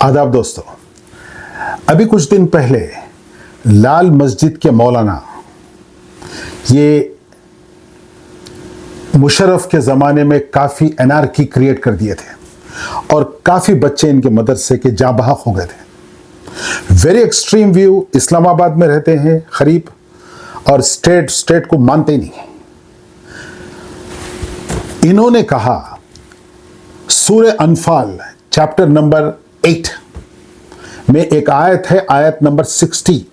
आदाब दोस्तों, अभी कुछ दिन पहले लाल मस्जिद के मौलाना ये मुशर्रफ के ज़माने में काफ़ी एनार्की क्रिएट कर दिए थे और काफ़ी बच्चे इनके मदरसे के जाँ बहक हो गए थे। वेरी एक्सट्रीम व्यू, इस्लामाबाद में रहते हैं खरीब और स्टेट को मानते ही नहीं। इन्होंने कहा सूरह अनफाल चैप्टर नंबर 8 में एक आयत है, आयत नंबर 60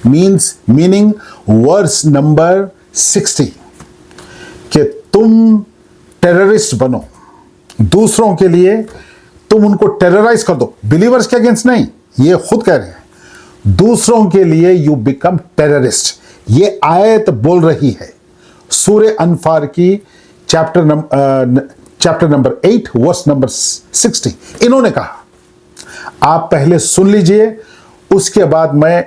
मीनिंग वर्स नंबर 60 कि तुम टेररिस्ट बनो, दूसरों के लिए तुम उनको टेरराइज कर दो। बिलीवर्स के अगेंस्ट नहीं, ये खुद कह रहे हैं, दूसरों के लिए यू बिकम टेररिस्ट। ये आयत बोल रही है सूरह अनफाल की चैप्टर नंबर 8 वर्स नंबर 60। इन्होंने कहा, आप पहले सुन लीजिए, उसके बाद मैं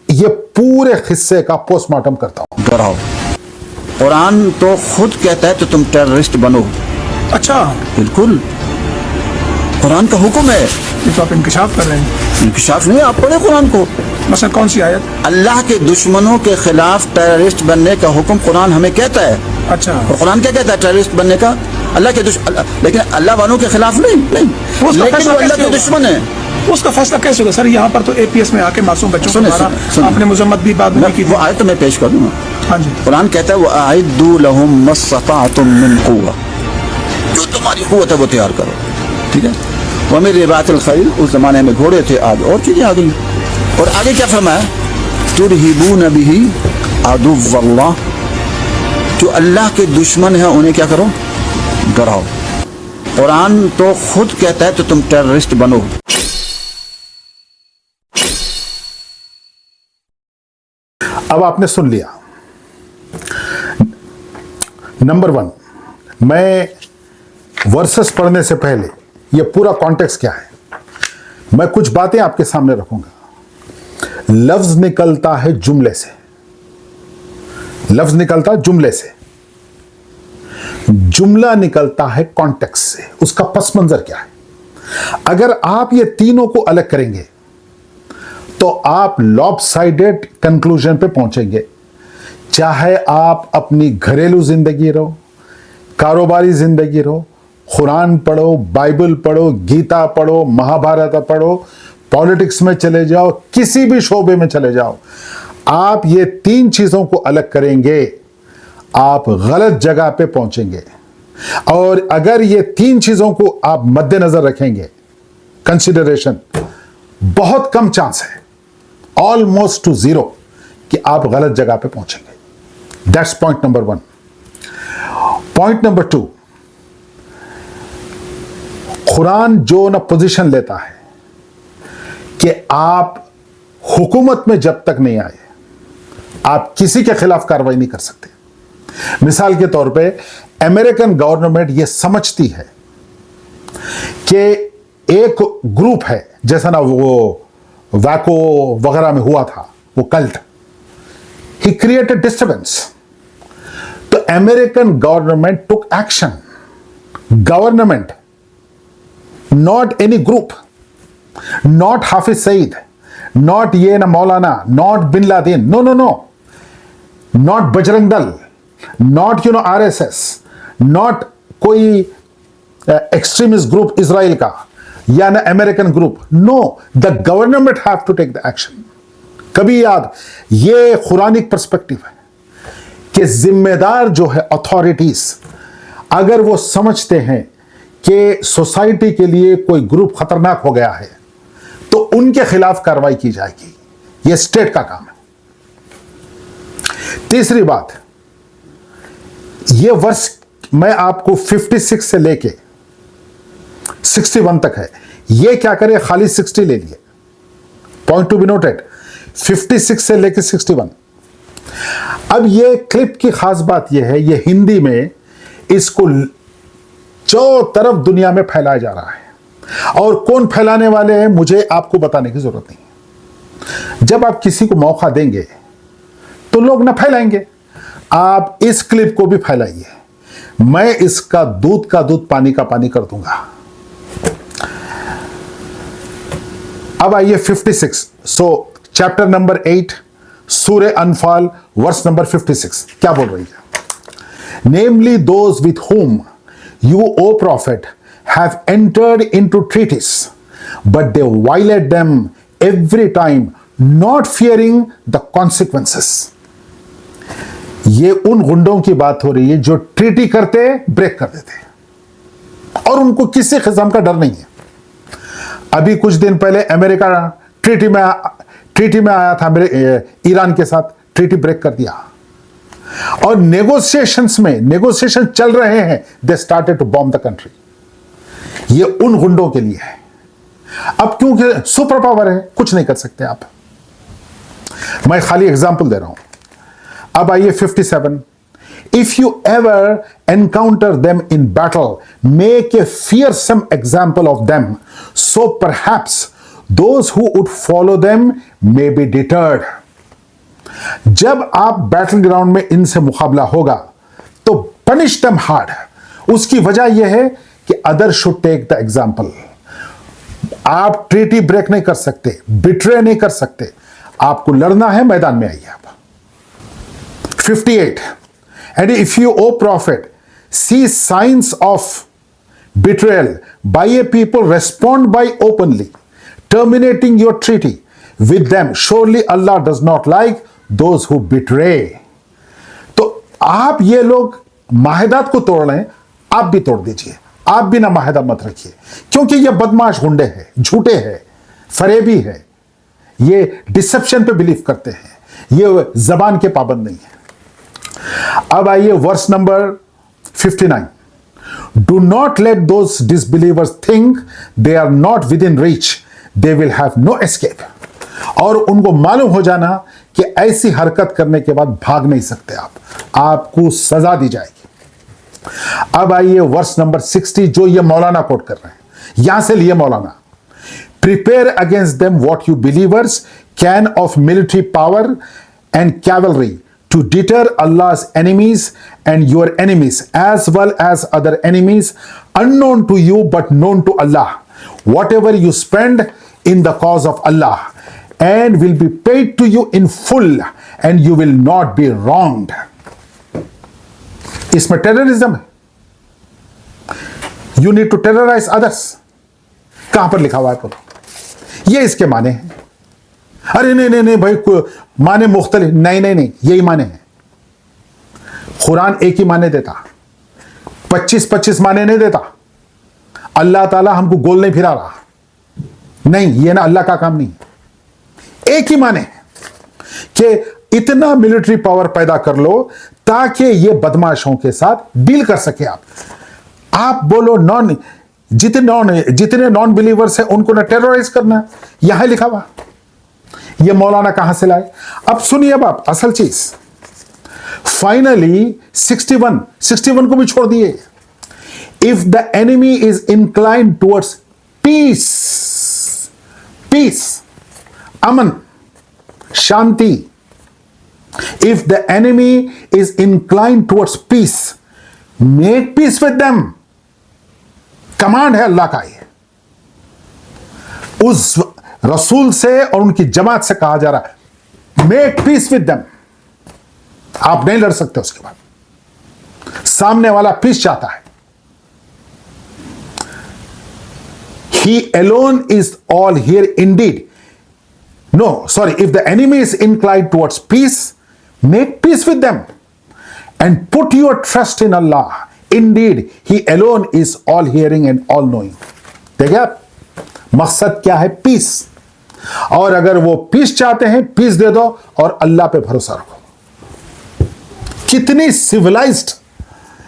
ये पूरे हिस्से का पोस्टमार्टम करता हूं। डराओ, कुरान तो खुद कहता है तो तुम टेररिस्ट बनो। अच्छा, बिल्कुल, कुरान का हुक्म है। ये तो आप इंकिशाफ कर रहे हैं। इंकिशाफ नहीं, आप पढ़े कुरान को। मसलन कौन सी आयत? अल्लाह के दुश्मनों के खिलाफ टेररिस्ट बनने का हुक्म कुरान हमें कहता है। अच्छा, और कुरान क्या कहता है टेररिस्ट बनने का? अल्लाह के लेकिन अल्लाह वालों के खिलाफ नहीं, लेकिन वो अल्लाह के दुश्मन है। उसका फैसला कैसे होगा? सर, यहाँ पर तो एपीएस में आके मासूम बच्चों को आपने मुजम्मत भी बात नहीं की। वो आयत तो मैं पेश कर दूंगा। हाँ जी, कुरान कहता है वअअद्दू लहुम मस्तताअतुम मिन कुव्वा, जो तुम्हारी कुव्वत है वो तैयार करो। ठीक है, वो मेरे रिबातुल खैल, उस जमाने में घोड़े थे, आज और चीजें आ गई। और आगे क्या फरमाया? तुरहिबून बिही अदुव्वल्लाह, जो अल्लाह के दुश्मन है उन्हें क्या करो? डराओ। कुरान तो खुद कहता है तो तुम टेररिस्ट बनो। अब आपने सुन लिया। नंबर 1, मैं वर्सेस पढ़ने से पहले ये पूरा कॉन्टेक्स्ट क्या है, मैं कुछ बातें आपके सामने रखूंगा। लफ्ज निकलता है जुमले से, लफ्ज निकलता है जुमले से, जुमला निकलता है कॉन्टेक्स्ट से, उसका पस मंजर क्या है। अगर आप ये तीनों को अलग करेंगे तो आप लॉपसाइडेड कंक्लूजन पे पहुंचेंगे। चाहे आप अपनी घरेलू जिंदगी रहो, कारोबारी जिंदगी रहो, कुरान पढ़ो, बाइबल पढ़ो, गीता पढ़ो, महाभारत पढ़ो, पॉलिटिक्स में चले जाओ, किसी भी शोबे में चले जाओ, आप ये तीन चीजों को अलग करेंगे, आप गलत जगह पे पहुंचेंगे। और अगर ये तीन चीजों को आप मद्देनजर रखेंगे, कंसिडरेशन, बहुत कम चांस है, ऑलमोस्ट टू जीरो, कि आप गलत जगह पे पहुंचेंगे। That's point number 1। Point number 2, Quran जो ना पोजीशन लेता है कि आप हुकूमत में जब तक नहीं आए आप किसी के खिलाफ कार्रवाई नहीं कर सकते। मिसाल के तौर पे अमेरिकन गवर्नमेंट ये समझती है कि एक ग्रुप है, जैसा ना वो वैको वगैरह में हुआ था, वो कल्ट, ही क्रिएटेड डिस्टर्बेंस, तो American government took action. Government, not any group, not Hafiz Saeed, not ये ना मौलाना, not bin Laden, no no no, not Bajrang Dal, not RSS, not कोई एक्सट्रीमिस्ट ग्रुप इजराइल का या ना American group. No, the government have to take the action. कभी याद, ये कुरानिक पर्सपेक्टिव है कि जिम्मेदार जो है अथॉरिटीज, अगर वो समझते हैं कि सोसाइटी के लिए कोई ग्रुप खतरनाक हो गया है तो उनके खिलाफ कार्रवाई की जाएगी। ये स्टेट का काम है। तीसरी बात, ये वर्ष मैं आपको 56 से लेके 61 तक है, ये क्या करे, खाली 60 ले लिए। पॉइंट टू बी नोटेड, 56 से लेके 61। अब ये क्लिप की खास बात यह है, ये हिंदी में इसको चारों तरफ दुनिया में फैलाया जा रहा है। और कौन फैलाने वाले हैं मुझे आपको बताने की जरूरत नहीं। जब आप किसी को मौका देंगे तो लोग ना फैलाएंगे। आप इस क्लिप को भी फैलाइए, मैं इसका दूध का दूध पानी का पानी कर दूंगा। अब आइए 56, सो चैप्टर नंबर 8 सूरह अनफाल वर्स नंबर 56 क्या बोल रही है? Namely those with whom you, O prophet, have entered into treaties, but they violate them every time, not fearing the consequences. ये उन गुंडों की बात हो रही है जो ट्रीटी करते ब्रेक कर देते और उनको किसी किस्म का डर नहीं है। अभी कुछ दिन पहले अमेरिका ट्रीटी में आया था ईरान के साथ, ट्रीटी ब्रेक कर दिया और नेगोशिएशन चल रहे हैं, they started to bomb the country. ये उन गुंडों के लिए है। अब क्योंकि सुपर पावर है, कुछ नहीं कर सकते आप। मैं खाली एग्जांपल दे रहा हूं। अब आइए 57, if you ever encounter them in battle make a fearsome example of them so perhaps those who would follow them may be deterred. जब आप बैटल ग्राउंड में इनसे मुकाबला होगा तो पनिश देम हार्ड। उसकी वजह यह है कि other should take the example. आप ट्रीटी ब्रेक नहीं कर सकते, बिट्रे नहीं कर सकते, आपको लड़ना है, मैदान में आइए आप। 58, and if you O prophet see signs of betrayal by a people respond by openly terminating your treaty with them surely Allah does not like those who betray. तो आप ये लोग माहिदात को तोड़ रहे हैं, आप भी तोड़ दीजिए, आप भी ना माहिदा मत रखिए, क्योंकि ये बदमाश गुंडे हैं, झूठे हैं, फरेबी है, ये डिसेप्शन पे बिलीव करते हैं, ये जबान के पाबंद नहीं है। अब आइए verse number 59, do not let those disbelievers think they are not within reach, they will have no escape. और उनको मालूम हो जाना कि ऐसी हरकत करने के बाद भाग नहीं सकते आप, आपको सजा दी जाएगी। अब आइए वर्स नंबर 60 जो ये मौलाना कोट कर रहे हैं, यहां से लिए मौलाना, prepare against them what you believers can of military power and cavalry to deter Allah's enemies and your enemies as well as other enemies unknown to you but known to Allah, whatever you spend in the cause of Allah and will be paid to you in full and you will not be wronged. इसमें terrorism है, you need to terrorize others। कहां पर लिखा हुआ है? ये इसके माने हैं। अरे नहीं भाई, माने मुख्तलिफ, नहीं, यही माने हैं। कुरान एक ही माने देता, 25 माने नहीं देता। अल्लाह ताला हमको गोल नहीं फिरा रहा, नहीं, ये ना अल्लाह का काम नहीं। एक ही माने कि इतना मिलिट्री पावर पैदा कर लो ताकि ये बदमाशों के साथ डील कर सके आप बोलो जितने नॉन बिलीवर्स हैं उनको ना टेरराइज करना, यहां लिखा हुआ। ये मौलाना कहां से लाए? अब सुनिए अब आप असल चीज। फाइनली 61 को भी छोड़ दिए। If the enemy is inclined towards peace, अमन, शांति, if the enemy is inclined towards peace make peace with them. Command है अल्लाह का, ये उस रसूल से और उनकी जमात से कहा जा रहा है, मेक पीस विद देम। आप नहीं लड़ सकते उसके बाद, सामने वाला पीस चाहता है। He alone is all here indeed. No, sorry, if the enemy is inclined towards peace, make peace with them and put your trust in Allah. Indeed, He alone is all hearing and all knowing. देखिए आप, मकसद क्या है? Piece. और अगर वो piece चाहते हैं, पीस दे दो और अल्लाह पे भरोसा रखो। कितनी सिविलाइज्ड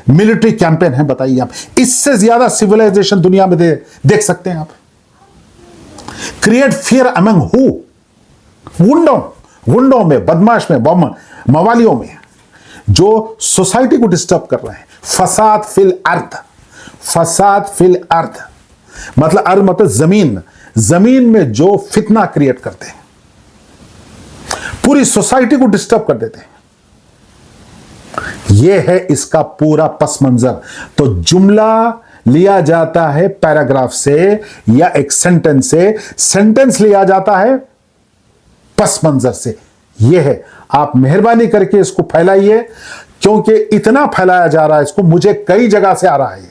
मिलिट्री कैंपेन है बताइए आप। इससे ज्यादा सिविलाइजेशन दुनिया में देख सकते हैं आप। Create fear among who? गुंडों में, बदमाश में, मवालियों में, जो सोसाइटी को डिस्टर्ब कर रहे हैं। फसाद फिल अर्थ मतलब अर्थ मतलब जमीन में जो फितना क्रिएट करते हैं, पूरी सोसाइटी को डिस्टर्ब कर देते हैं। यह है इसका पूरा पस मंजर। तो जुमला लिया जाता है पैराग्राफ से या एक सेंटेंस से, सेंटेंस लिया जाता है पस मंजर से। यह है, आप मेहरबानी करके इसको फैलाइए, क्योंकि इतना फैलाया जा रहा है इसको, मुझे कई जगह से आ रहा है।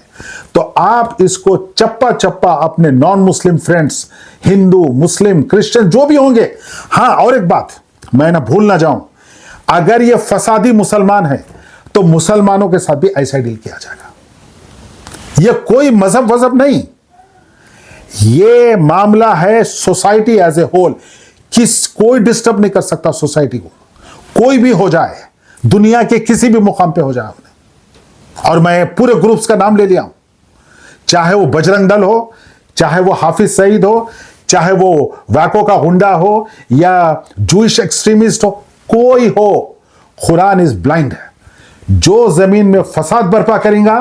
तो आप इसको चप्पा चप्पा अपने नॉन मुस्लिम फ्रेंड्स, हिंदू, मुस्लिम, क्रिश्चियन जो भी होंगे। हां, और एक बात मैं ना भूल ना जाऊं, अगर ये फसादी मुसलमान है तो मुसलमानों के साथ भी ऐसा डील किया जाएगा। ये कोई मजहब वजहब नहीं, ये मामला है सोसाइटी एज ए होल। कोई डिस्टर्ब नहीं कर सकता सोसाइटी को, कोई भी हो जाए, दुनिया के किसी भी मुकाम पे हो जाए। और मैं पूरे ग्रुप्स का नाम ले लिया हूं, चाहे वो बजरंग दल हो, चाहे वो हाफिज सईद हो, चाहे वो वैको का गुंडा हो या जूइश एक्सट्रीमिस्ट हो, कोई हो, कुरान इज ब्लाइंड है। जो जमीन में फसाद बर्पा करेगा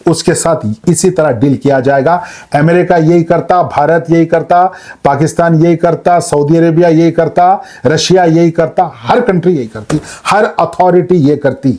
उसके साथ इसी तरह डील किया जाएगा। अमेरिका यही करता, भारत यही करता, पाकिस्तान यही करता, सऊदी अरेबिया यही करता, रशिया यही करता, हर कंट्री यही करती, हर अथॉरिटी ये करती।